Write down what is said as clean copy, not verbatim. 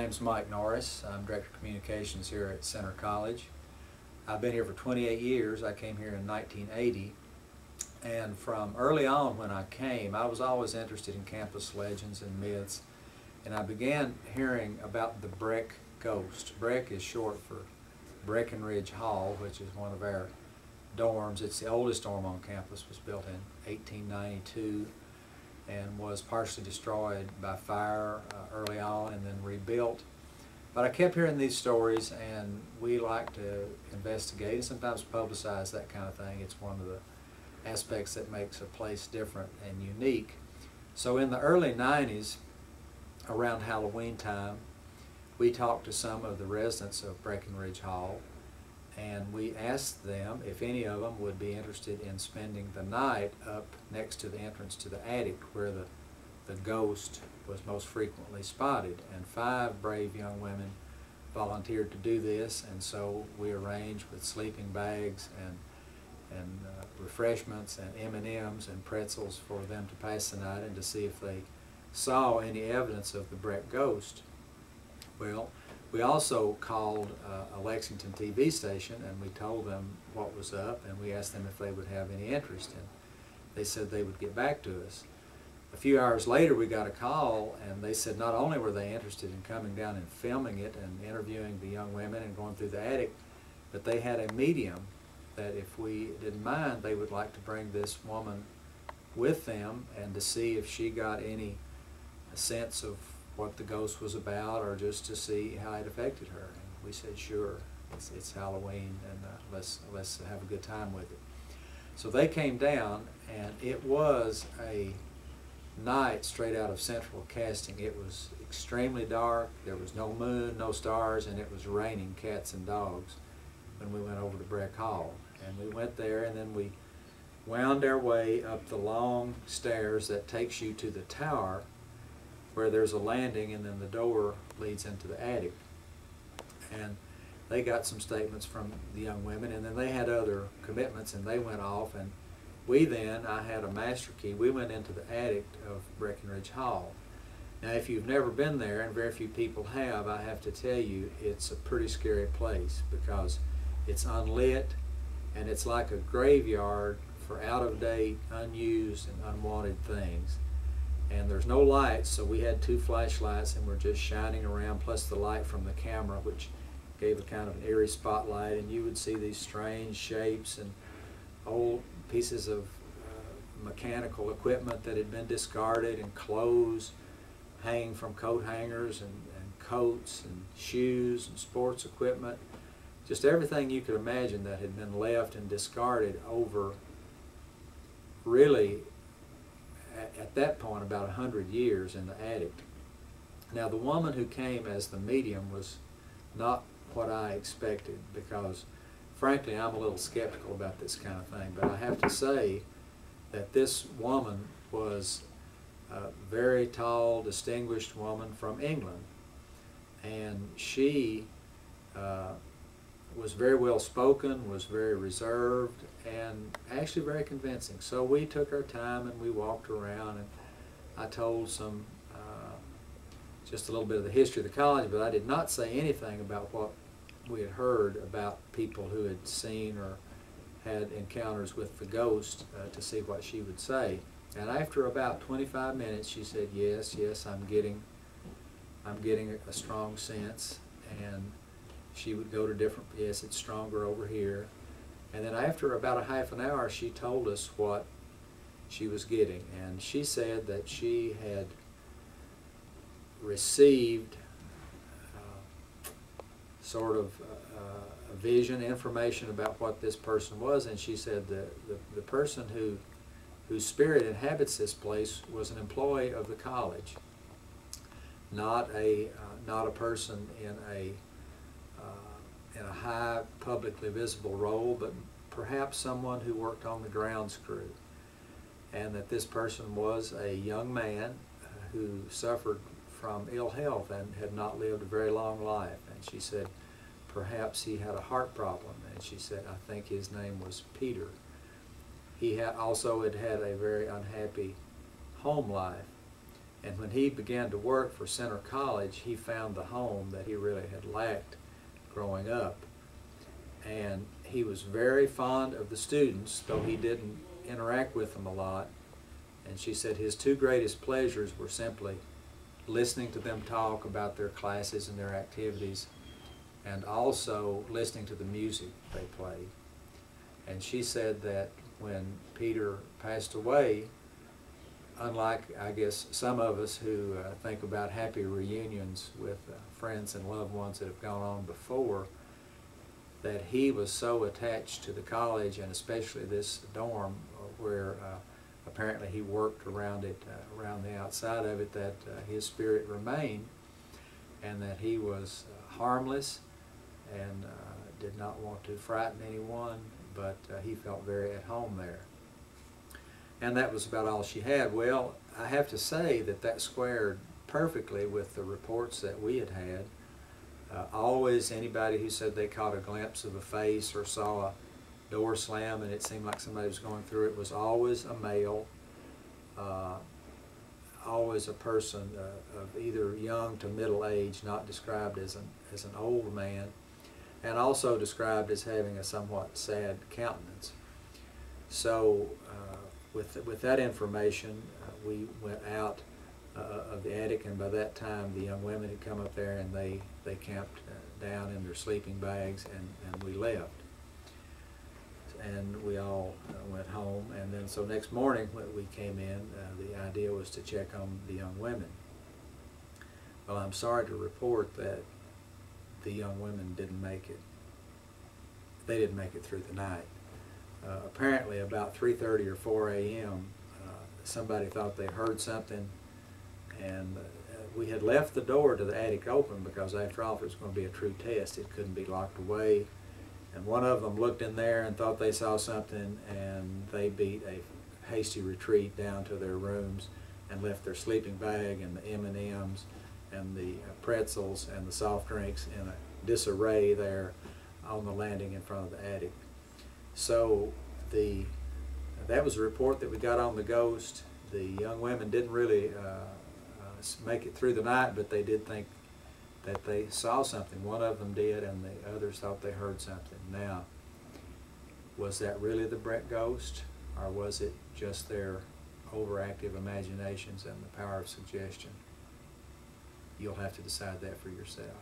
name's Mike Norris. I'm Director of Communications here at Center College. I've been here for 28 years. I came here in 1980, and from early on when I came, I was always interested in campus legends and myths, and I began hearing about the Breck Ghost. Breck is short for Breckenridge Hall, which is one of our dorms. It's the oldest dorm on campus. It was built in 1892 and was partially destroyed by fire early on and then rebuilt. But I kept hearing these stories, and we like to investigate and sometimes publicize that kind of thing. It's one of the aspects that makes a place different and unique. So in the early 90s, around Halloween time, we talked to some of the residents of Breckenridge Hall, and we asked them if any of them would be interested in spending the night up next to the entrance to the attic where the ghost was most frequently spotted. And 5 brave young women volunteered to do this, and so we arranged with sleeping bags and refreshments and M&Ms and pretzels for them to pass the night and to see if they saw any evidence of the Breck ghost. Well, we also called a Lexington TV station, and we told them what was up, and we asked them if they would have any interest in it. They said they would get back to us. A few hours later we got a call, and they said not only were they interested in coming down and filming it and interviewing the young women and going through the attic, but they had a medium that if we didn't mind, they would like to bring this woman with them and to see if she got any sense of what the ghost was about, or just to see how it affected her. And we said, sure, it's Halloween, and let's have a good time with it. So they came down, and it was a night straight out of Central Casting. It was extremely dark. There was no moon, no stars, and it was raining cats and dogs when we went over to Breck Hall. And we went there, and then we wound our way up the long stairs that takes you to the tower, where there's a landing, and then the door leads into the attic. And they got some statements from the young women, and then they had other commitments, and they went off. And I had a master key. We went into the attic of Breckenridge Hall. Now, if you've never been there, and very few people have, I have to tell you, it's a pretty scary place because it's unlit, and it's like a graveyard for out-of-date, unused, and unwanted things. And there's no lights, so we had 2 flashlights, and we're just shining around, plus the light from the camera, which gave a kind of an eerie spotlight, and you would see these strange shapes and old pieces of mechanical equipment that had been discarded, and clothes hanging from coat hangers, and coats and shoes and sports equipment. Just everything you could imagine that had been left and discarded over really at that point about 100 years in the attic. Now, the woman who came as the medium was not what I expected, because frankly I'm a little skeptical about this kind of thing, but I have to say that this woman was a very tall, distinguished woman from England, and she was very well spoken, was very reserved, and actually very convincing. So we took our time and we walked around, and I told just a little bit of the history of the college, but I did not say anything about what we had heard about people who had seen or had encounters with the ghost, to see what she would say. And after about 25 minutes she said, yes, I'm getting a strong sense. And she would go to different, yes, it's stronger over here. And then after about a half an hour, she told us what she was getting. And she said that she had received sort of a vision, information about what this person was. And she said the person whose spirit inhabits this place was an employee of the college, not a person in a high publicly visible role, but perhaps someone who worked on the grounds crew, and that this person was a young man who suffered from ill health and had not lived a very long life. And she said perhaps he had a heart problem, and she said I think his name was Peter. He also had had a very unhappy home life. And when he began to work for Center College, he found the home that he really had lacked growing up. And he was very fond of the students, though he didn't interact with them a lot. And she said his two greatest pleasures were simply listening to them talk about their classes and their activities, and also listening to the music they played. And she said that when Peter passed away, unlike, I guess, some of us who think about happy reunions with friends and loved ones that have gone on before, that he was so attached to the college, and especially this dorm where apparently he worked around it, around the outside of it, that his spirit remained, and that he was harmless and did not want to frighten anyone, but he felt very at home there. And that was about all she had. Well, I have to say that that squared perfectly with the reports that we had had. Always anybody who said they caught a glimpse of a face or saw a door slam and it seemed like somebody was going through it was always a male, always a person of either young to middle age, not described as an old man, and also described as having a somewhat sad countenance. So with that information, we went out of the attic, and by that time the young women had come up there and they camped down in their sleeping bags, and we left. And we all went home, and then so next morning when we came in, the idea was to check on the young women. Well, I'm sorry to report that the young women didn't make it. They didn't make it through the night. Apparently about 3:30 or 4 a.m. Somebody thought they heard something, and we had left the door to the attic open because after all, if it was going to be a true test, it couldn't be locked away. And one of them looked in there and thought they saw something, and they beat a hasty retreat down to their rooms and left their sleeping bag and the M&Ms and the pretzels and the soft drinks in a disarray there on the landing in front of the attic. So that was a report that we got on the ghost. The young women didn't really make it through the night, but they did think that they saw something. One of them did, and the others thought they heard something. Now, was that really the Brett ghost, or was it just their overactive imaginations and the power of suggestion? You'll have to decide that for yourself.